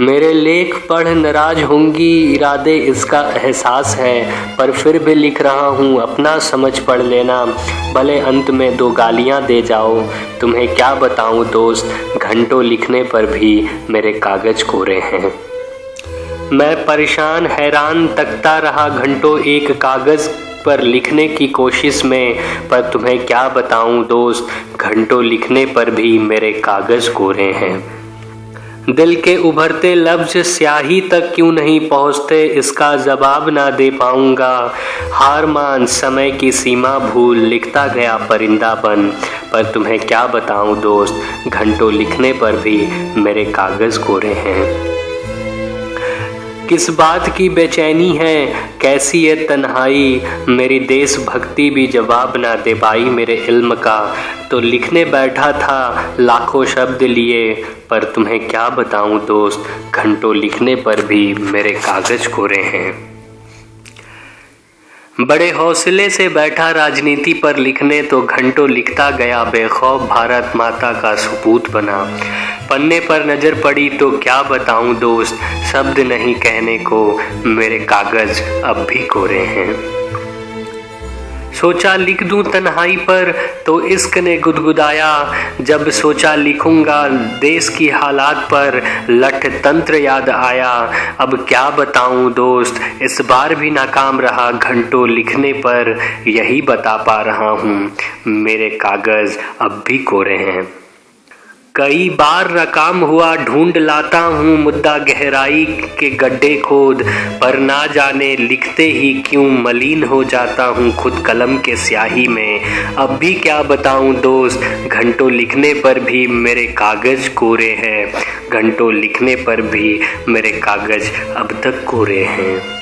मेरे लेख पढ़ नाराज होंगी, इरादे इसका एहसास है, पर फिर भी लिख रहा हूँ, अपना समझ पढ़ लेना, भले अंत में 2 गालियाँ दे जाओ। तुम्हें क्या बताऊँ दोस्त, घंटों लिखने पर भी मेरे कागज़ कोरे हैं। मैं परेशान हैरान तकता रहा घंटों एक कागज़ पर लिखने की कोशिश में, पर तुम्हें क्या बताऊं दोस्त, घंटों लिखने पर भी मेरे कागज़ कोरे हैं। दिल के उभरते लफ्ज़ स्याही तक क्यों नहीं पहुँचते, इसका जवाब ना दे पाऊँगा। हार मान समय की सीमा भूल, लिखता गया परिंदा बन, पर तुम्हें क्या बताऊं दोस्त, घंटों लिखने पर भी मेरे कागज़ कोरे हैं। किस बात की बेचैनी है, कैसी है तन्हाई, मेरी देशभक्ति भी जवाब ना दे पाई मेरे इल्म का, तो लिखने बैठा था लाखों शब्द लिए, पर तुम्हें क्या बताऊं दोस्त, घंटों लिखने पर भी मेरे कागज़ कोरे हैं। बड़े हौसले से बैठा राजनीति पर लिखने, तो घंटों लिखता गया बेखौफ भारत माता का सपूत बना। पन्ने पर नज़र पड़ी तो क्या बताऊं दोस्त, शब्द नहीं कहने को, मेरे कागज़ अब भी कोरे हैं। सोचा लिख दूं तन्हाई पर तो इश्क ने गुदगुदाया, जब सोचा लिखूंगा देश की हालात पर लठ तंत्र याद आया। अब क्या बताऊं दोस्त, इस बार भी नाकाम रहा, घंटों लिखने पर यही बता पा रहा हूँ, मेरे कागज़ अब भी कोरे हैं। कई बार नाकाम हुआ ढूंढ लाता हूँ मुद्दा गहराई के गड्ढे खोद, पर ना जाने लिखते ही क्यों मलिन हो जाता हूँ खुद कलम के स्याही में। अब भी क्या बताऊँ दोस्त, घंटों लिखने पर भी मेरे कागज़ कोरे हैं, घंटों लिखने पर भी मेरे कागज़ अब तक कोरे हैं।